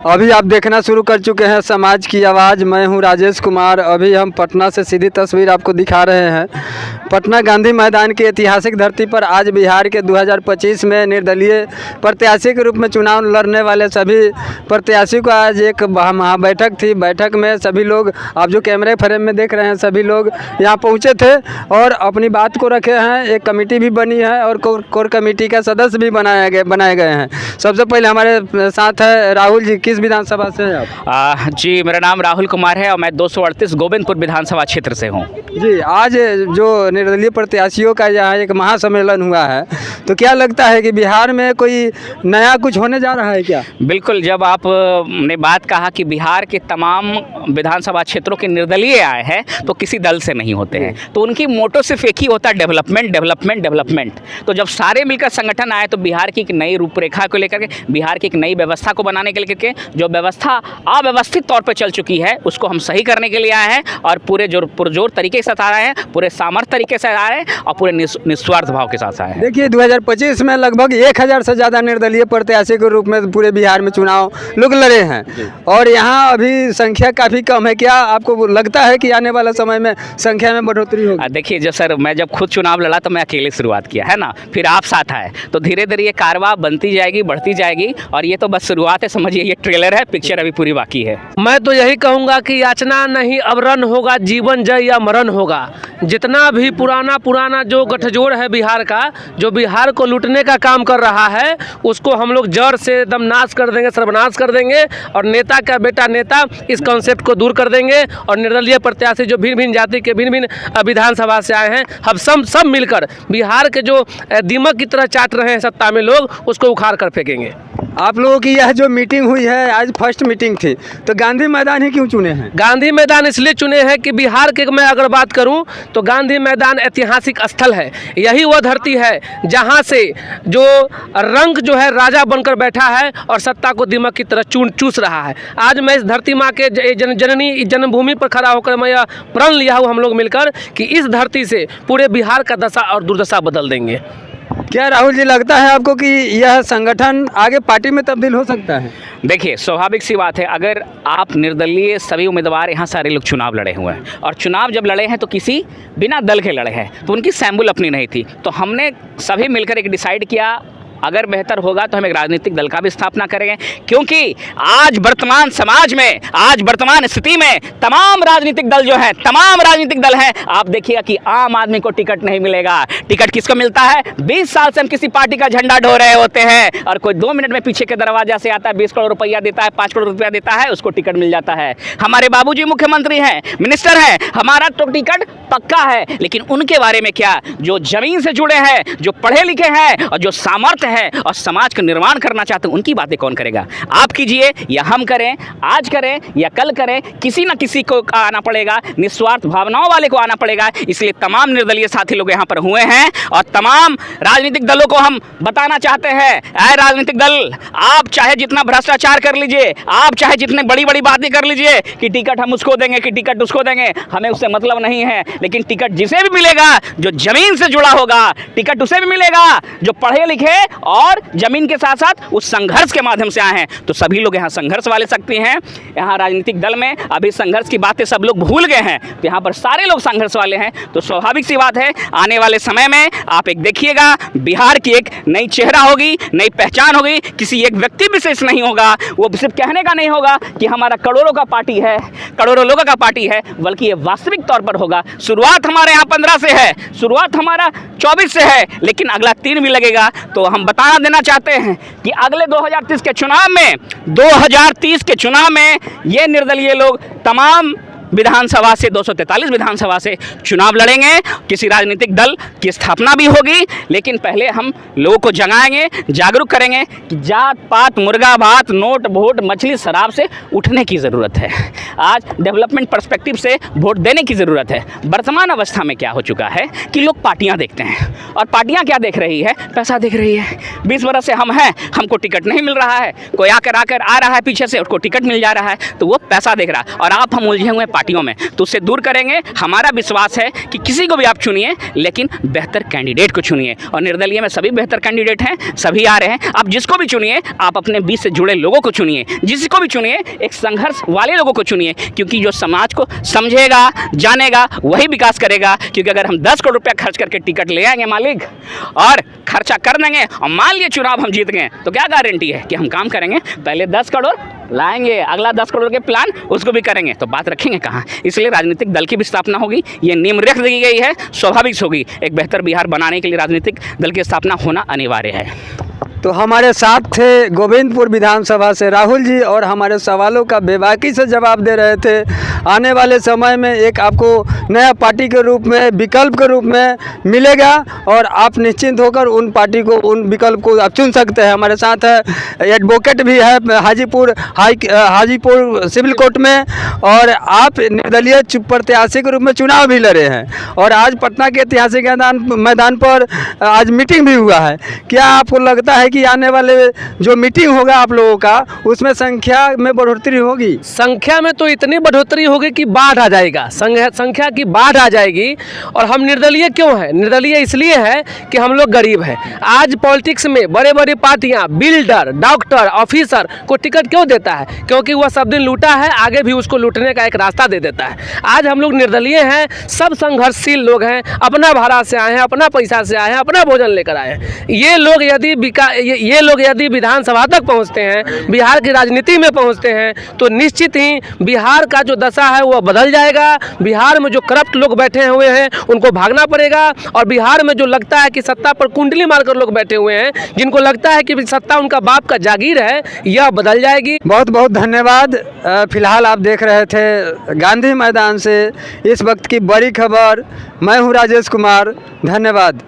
अभी आप देखना शुरू कर चुके हैं समाज की आवाज़। मैं हूं राजेश कुमार। अभी हम पटना से सीधी तस्वीर आपको दिखा रहे हैं। पटना गांधी मैदान की ऐतिहासिक धरती पर आज बिहार के 2025 में निर्दलीय प्रत्याशी के रूप में चुनाव लड़ने वाले सभी प्रत्याशी को आज एक महाबैठक थी। बैठक में सभी लोग, आप जो कैमरे फ्रेम में देख रहे हैं, सभी लोग यहाँ पहुँचे थे और अपनी बात को रखे हैं। एक कमेटी भी बनी है और कोर कमेटी का सदस्य भी बनाए गए हैं। सबसे पहले हमारे साथ है राहुल जी। किस विधानसभा से हैं आप? जी, मेरा नाम राहुल कुमार है और मैं 238 गोविंदपुर विधानसभा क्षेत्र से हूँ। जी, आज जो निर्दलीय प्रत्याशियों का यहाँ एक महासम्मेलन हुआ है, तो क्या लगता है कि बिहार में कोई नया कुछ होने जा रहा है क्या? बिल्कुल, जब आपने बात कहा कि बिहार के तमाम विधानसभा क्षेत्रों के निर्दलीय आए हैं तो किसी दल से नहीं होते हैं, तो उनकी मोटो सिर्फ एक ही होता है, डेवलपमेंट डेवलपमेंट डेवलपमेंट। तो जब सारे मिलकर संगठन आए तो बिहार की एक नई रूपरेखा को लेकर के, बिहार की एक नई व्यवस्था को बनाने के लेकर के, जो व्यवस्था अव्यवस्थित तौर पर चल चुकी है उसको हम सही करने के लिए आए हैं और पूरे पुरजोर तरीके से आ रहे हैं, पूरे सामर्थ्य तरीके से आ रहे हैं और पूरे निस्वार्थ भाव के साथ आए हैं। देखिए, 2025 में लगभग 1000 से ज़्यादा निर्दलीय प्रत्याशी के रूप में पूरे बिहार में चुनाव लोग लड़े हैं और यहाँ अभी संख्या काफ़ी कम है। क्या आपको लगता है कि आने वाला समय में संख्या में बढ़ोतरी होगी? देखिए, जो सर, मैं जब खुद चुनाव लड़ा तो मैं अकेले शुरुआत किया है ना, फिर आप साथ आए, तो धीरे धीरे ये कारवां बनती जाएगी, बढ़ती जाएगी और ये तो बस शुरुआत है। समझिए, ये ट्रेलर है, पिक्चर अभी पूरी बाकी है। मैं तो यही कहूँगा कि याचना नहीं अब रन होगा, जीवन जय या मरण होगा। जितना भी पुराना जो गठजोड़ है बिहार का, जो बिहार को लूटने का काम कर रहा है, उसको हम लोग जड़ से एकदम नाश कर देंगे, सर्वनाश कर देंगे और नेता का बेटा नेता इस कॉन्सेप्ट को दूर कर देंगे। और निर्दलीय प्रत्याशी जो भिन्न भिन्न जाति के भिन्न भिन्न विधानसभा से आए हैं, हम सब मिलकर बिहार के जो दीमक की तरह चाट रहे हैं सत्ता में लोग, उसको उखाड़ कर फेंकेंगे। आप लोगों की यह जो मीटिंग हुई है, आज फर्स्ट मीटिंग थी, तो गांधी मैदान ही क्यों चुने हैं? गांधी मैदान इसलिए चुने हैं कि बिहार के मैं अगर बात करूं तो गांधी मैदान ऐतिहासिक स्थल है। यही वह धरती है जहां से जो रंग जो है राजा बनकर बैठा है और सत्ता को दीमक की तरह चूस रहा है। आज मैं इस धरती माँ के जननी जन्मभूमि पर खड़ा होकर मैं यह प्रण लिया हूँ हम लोग मिलकर कि इस धरती से पूरे बिहार का दशा और दुर्दशा बदल देंगे। क्या राहुल जी, लगता है आपको कि यह संगठन आगे पार्टी में तब्दील हो सकता है? देखिए, स्वाभाविक सी बात है, अगर आप निर्दलीय सभी उम्मीदवार यहाँ सारे लोग चुनाव लड़े हुए हैं और चुनाव जब लड़े हैं तो किसी बिना दल के लड़े हैं, तो उनकी सैंपल अपनी नहीं थी। तो हमने सभी मिलकर एक डिसाइड किया, अगर बेहतर होगा तो हम एक राजनीतिक दल का भी स्थापना करेंगे, क्योंकि आज वर्तमान समाज में, आज वर्तमान स्थिति में तमाम राजनीतिक दल जो हैं, तमाम राजनीतिक दल हैं, आप देखिएगा कि आम आदमी को टिकट नहीं मिलेगा। टिकट किसको मिलता है? 20 साल से हम किसी पार्टी का झंडा ढो रहे होते हैं और कोई 2 मिनट में पीछे के दरवाजा से आता है, 20 करोड़ रुपया देता है, 5 करोड़ रुपया देता है, उसको टिकट मिल जाता है। हमारे बाबूजी मुख्यमंत्री हैं, मिनिस्टर हैं, हमारा तो टिकट पक्का है। लेकिन उनके बारे में क्या? जो जमीन से जुड़े हैं, जो पढ़े लिखे हैं और जो सामर्थ्य है और समाज का निर्माण करना चाहते हैं, उनकी बातें कौन करेगा? आप कीजिए या हम करें, आज करें या कल करें, किसी ना किसी को आना पड़ेगा, निस्वार्थ भावनाओं वाले को आना पड़ेगा। इसलिए तमाम निर्दलीय साथी लोग यहाँ पर हुए हैं और तमाम राजनीतिक दलों को हम बताना चाहते हैं, ऐ राजनीतिक दल, आप चाहे जितना भ्रष्टाचार कर लीजिए, आप चाहे जितने बड़ी बड़ी बातें कर लीजिए कि टिकट हम उसको देंगे, कि टिकट उसको देंगे, हमें उससे मतलब नहीं है। लेकिन टिकट जिसे भी मिलेगा जो जमीन से जुड़ा होगा, टिकट उसे भी मिलेगा जो पढ़े लिखे और जमीन के साथ साथ उस संघर्ष के माध्यम से आए हैं। तो सभी लोग यहाँ संघर्ष वाले शक्ति हैं। यहाँ राजनीतिक दल में अभी संघर्ष की बातें सब लोग भूल गए हैं, तो यहाँ पर सारे लोग संघर्ष वाले हैं। तो स्वाभाविक सी बात है, आने वाले समय में आप एक देखिएगा, बिहार की एक नई चेहरा होगी, नई पहचान होगी। किसी एक व्यक्ति विशेष नहीं होगा, वो सिर्फ कहने का नहीं होगा कि हमारा करोड़ों का पार्टी है, करोड़ों लोगों का पार्टी है, बल्कि ये वास्तविक तौर पर होगा। शुरुआत हमारे यहाँ 15 से है, शुरुआत हमारा 24 से है, लेकिन अगला 3 भी लगेगा। तो हम बताना देना चाहते हैं कि अगले 2030 के चुनाव में ये निर्दलीय लोग तमाम विधानसभा से, 243 विधानसभा से चुनाव लड़ेंगे। किसी राजनीतिक दल की स्थापना भी होगी, लेकिन पहले हम लोगों को जगाएंगे, जागरूक करेंगे कि जात पात, मुर्गा भात, नोट वोट, मछली शराब से उठने की ज़रूरत है। आज डेवलपमेंट पर्सपेक्टिव से वोट देने की ज़रूरत है। वर्तमान अवस्था में क्या हो चुका है कि लोग पार्टियां देखते हैं और पार्टियां क्या देख रही है? पैसा देख रही है। 20 बरस से हम हैं, हमको टिकट नहीं मिल रहा है, कोई आकर आ रहा है पीछे से, उसको टिकट मिल जा रहा है, तो वो पैसा देख रहा है। और आप हम उलझे हुए पार्टियों में, तो उससे दूर करेंगे। हमारा विश्वास है कि किसी को भी आप चुनिए, लेकिन बेहतर कैंडिडेट को चुनिए। और निर्दलीय में सभी बेहतर कैंडिडेट हैं, सभी आ रहे हैं। आप जिसको भी चुनिए, आप अपने बीच से जुड़े लोगों को चुनिए, जिसको भी चुनिए एक संघर्ष वाले लोगों को चुनिए, क्योंकि जो समाज को समझेगा, जानेगा, वही विकास करेगा। क्योंकि अगर हम 10 करोड़ रुपया खर्च करके टिकट ले आएंगे मालिक और खर्चा कर देंगे और मान लिए चुनाव हम जीत गए, तो क्या गारंटी है कि हम काम करेंगे? पहले 10 करोड़ लाएंगे, अगला 10 करोड़ के प्लान उसको भी करेंगे, तो बात रखेंगे कहाँ? इसलिए राजनीतिक दल की भी स्थापना होगी, ये नींव रख दी गई है, स्वाभाविक होगी। एक बेहतर बिहार बनाने के लिए राजनीतिक दल की स्थापना होना अनिवार्य है। तो हमारे साथ थे गोविंदपुर विधानसभा से राहुल जी, और हमारे सवालों का बेबाकी से जवाब दे रहे थे। आने वाले समय में एक आपको नया पार्टी के रूप में, विकल्प के रूप में मिलेगा, और आप निश्चिंत होकर उन पार्टी को, उन विकल्प को आप चुन सकते हैं। हमारे साथ है एडवोकेट भी है हाजीपुर सिविल कोर्ट में, और आप निर्दलीय प्रत्याशी के रूप में चुनाव भी लड़े हैं, और आज पटना के ऐतिहासिक मैदान पर आज मीटिंग भी हुआ है। क्या आपको लगता है कि आने वाले जो मीटिंग होगा आप लोगों का, उसमें संख्या में बढ़ोतरी होगी? संख्या में तो इतनी बढ़ोतरी होगी कि बाढ़ आ जाएगा, संख्या की बाढ़ आ जाएगी। और हम निर्दलीय क्यों हैं? निर्दलीय इसलिए है कि हम लोग गरीब हैं। आज पॉलिटिक्स में बड़े बड़ी पार्टियां बिल्डर, डॉक्टर, ऑफिसर को टिकट क्यों देता है? क्योंकि वह सब दिन लूटा है, आगे भी उसको लूटने का एक रास्ता दे देता है। आज हम लोग निर्दलीय हैं, सब संघर्षशील लोग हैं, अपना भाड़ा से आए हैं, अपना पैसा से आए हैं, अपना भोजन लेकर आए हैं। ये लोग यदि विधानसभा तक पहुंचते हैं, बिहार की राजनीति में पहुंचते हैं, तो निश्चित ही बिहार का जो दशा है वो बदल जाएगा। बिहार में जो करप्ट लोग बैठे हुए हैं उनको भागना पड़ेगा, और बिहार में जो लगता है कि सत्ता पर कुंडली मारकर लोग बैठे हुए हैं, जिनको लगता है कि सत्ता उनका बाप का जागीर है, यह बदल जाएगी। बहुत बहुत धन्यवाद। फिलहाल आप देख रहे थे गांधी मैदान से इस वक्त की बड़ी खबर। मैं हूं राजेश कुमार, धन्यवाद।